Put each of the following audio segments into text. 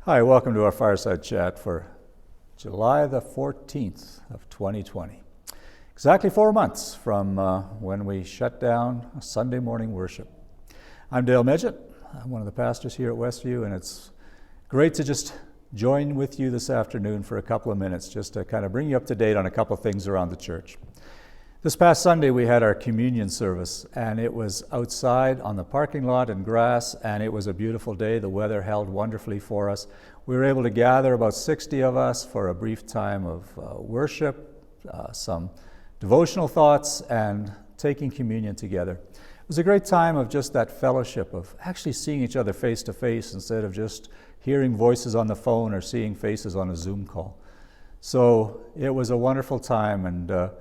Hi, welcome to our Fireside Chat for July the 14th of 2020. Exactly 4 months from when we shut down Sunday morning worship. I'm Dale Medgett. I'm one of the pastors here at Westview, and it's great to just join with you this afternoon for a couple of minutes just to kind of bring you up to date on a couple of things around the church. This past Sunday we had our communion service, and it was outside on the parking lot in grass, and it was a beautiful day. The weather held wonderfully for us. We were able to gather about 60 of us for a brief time of worship, some devotional thoughts, and taking communion together. It was a great time of just that fellowship, of actually seeing each other face to face instead of just hearing voices on the phone or seeing faces on a Zoom call. So it was a wonderful time, and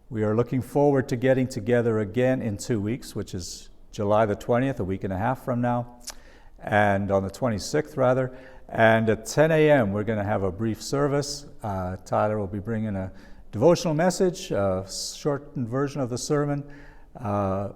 we are looking forward to getting together again in 2 weeks, which is July the 20th, a week and a half from now, and on the 26th rather. And at 10 a.m. we're going to have a brief service. Tyler will be bringing a devotional message, a shortened version of the sermon,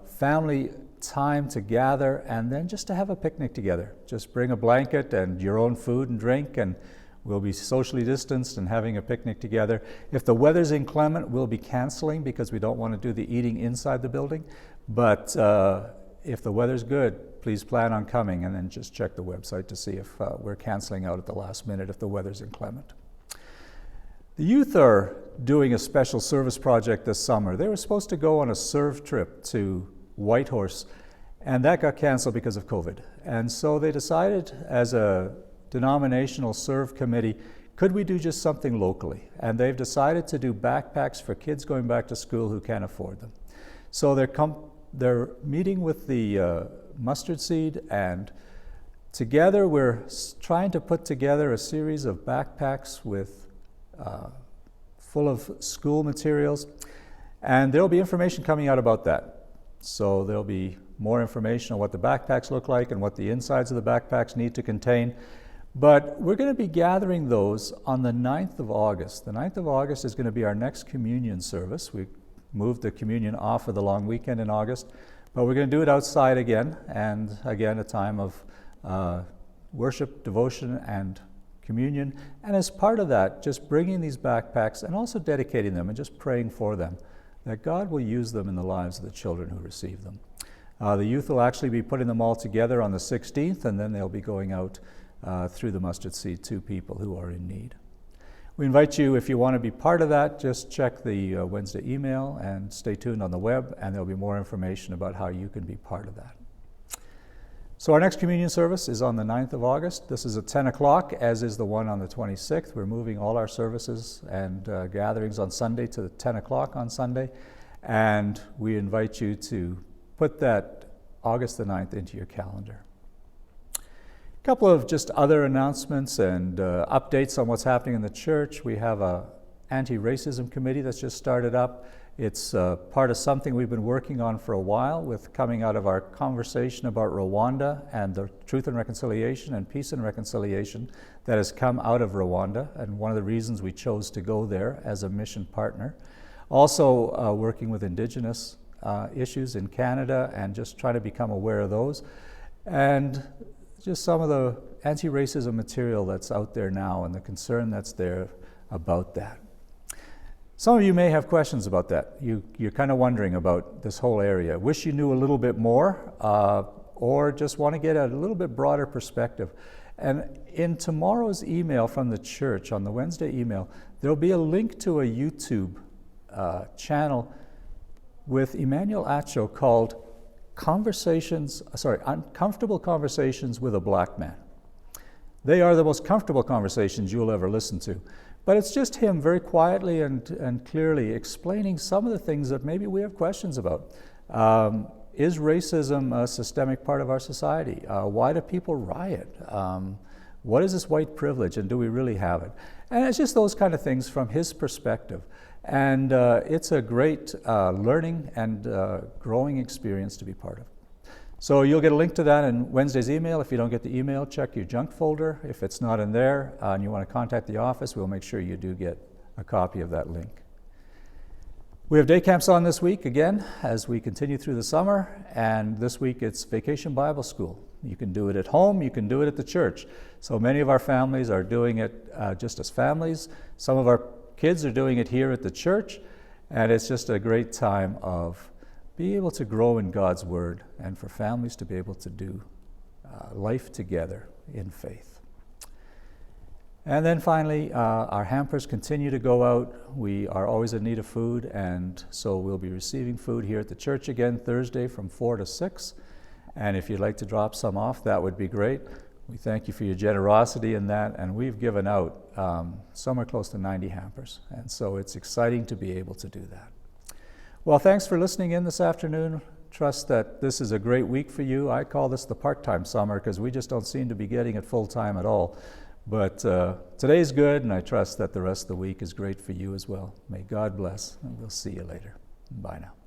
family time to gather, and then just to have a picnic together. Just bring a blanket and your own food and drink, and we'll be socially distanced and having a picnic together. If the weather's inclement, we'll be canceling because we don't want to do the eating inside the building. But if the weather's good, please plan on coming, and then just check the website to see if we're canceling out at the last minute if the weather's inclement. The youth are doing a special service project this summer. They were supposed to go on a serve trip to Whitehorse, and that got canceled because of COVID. And so they decided as a denominational serve committee, could we do just something locally? And they've decided to do backpacks for kids going back to school who can't afford them. So they're meeting with the Mustard Seed, and together we're trying to put together a series of backpacks with full of school materials, and there'll be information coming out about that. So there'll be more information on what the backpacks look like and what the insides of the backpacks need to contain. But we're going to be gathering those on the 9th of August. The 9th of August is going to be our next communion service. We moved the communion off for the long weekend in August, but we're going to do it outside again, and again a time of worship, devotion, and communion. And as part of that, just bringing these backpacks and also dedicating them and just praying for them, that God will use them in the lives of the children who receive them. The youth will actually be putting them all together on the 16th, and then they'll be going out through the Mustard Seed to people who are in need. We invite you, if you want to be part of that, just check the Wednesday email and stay tuned on the web, and there'll be more information about how you can be part of that. So our next communion service is on the 9th of August. This is at 10 o'clock, as is the one on the 26th. We're moving all our services and gatherings on Sunday to 10 o'clock on Sunday, and we invite you to put that August the 9th into your calendar. A couple of just other announcements and updates on what's happening in the church. We have an anti-racism committee that's just started up. It's part of something we've been working on for a while, with coming out of our conversation about Rwanda and the Truth and Reconciliation and Peace and Reconciliation that has come out of Rwanda, and one of the reasons we chose to go there as a mission partner. Also working with Indigenous issues in Canada and just trying to become aware of those. And just some of the anti-racism material that's out there now and the concern that's there about that. Some of you may have questions about that. You're kind of wondering about this whole area. Wish you knew a little bit more, or just want to get a little bit broader perspective. And in tomorrow's email from the church, on the Wednesday email, there'll be a link to a YouTube channel with Emmanuel Acho called Uncomfortable Conversations with a Black Man. They are the most comfortable conversations you'll ever listen to. But it's just him very quietly and clearly explaining some of the things that maybe we have questions about. Is racism a systemic part of our society? Why do people riot? What is this white privilege, and do we really have it? And it's just those kind of things from his perspective. And it's a great learning and growing experience to be part of. So you'll get a link to that in Wednesday's email. If you don't get the email, check your junk folder. If it's not in there and you want to contact the office, we'll make sure you do get a copy of that link. We have day camps on this week again as we continue through the summer, and this week it's Vacation Bible School. You can do it at home, you can do it at the church. So many of our families are doing it just as families. Some of our kids are doing it here at the church, and it's just a great time of being able to grow in God's Word and for families to be able to do life together in faith. And then finally, our hampers continue to go out. We are always in need of food, and so we'll be receiving food here at the church again Thursday from 4 to 6. And if you'd like to drop some off, that would be great. We thank you for your generosity in that, and we've given out somewhere close to 90 hampers. And so it's exciting to be able to do that. Well, thanks for listening in this afternoon. Trust that this is a great week for you. I call this the part-time summer because we just don't seem to be getting it full-time at all. But today's good, and I trust that the rest of the week is great for you as well. May God bless, and we'll see you later. Bye now.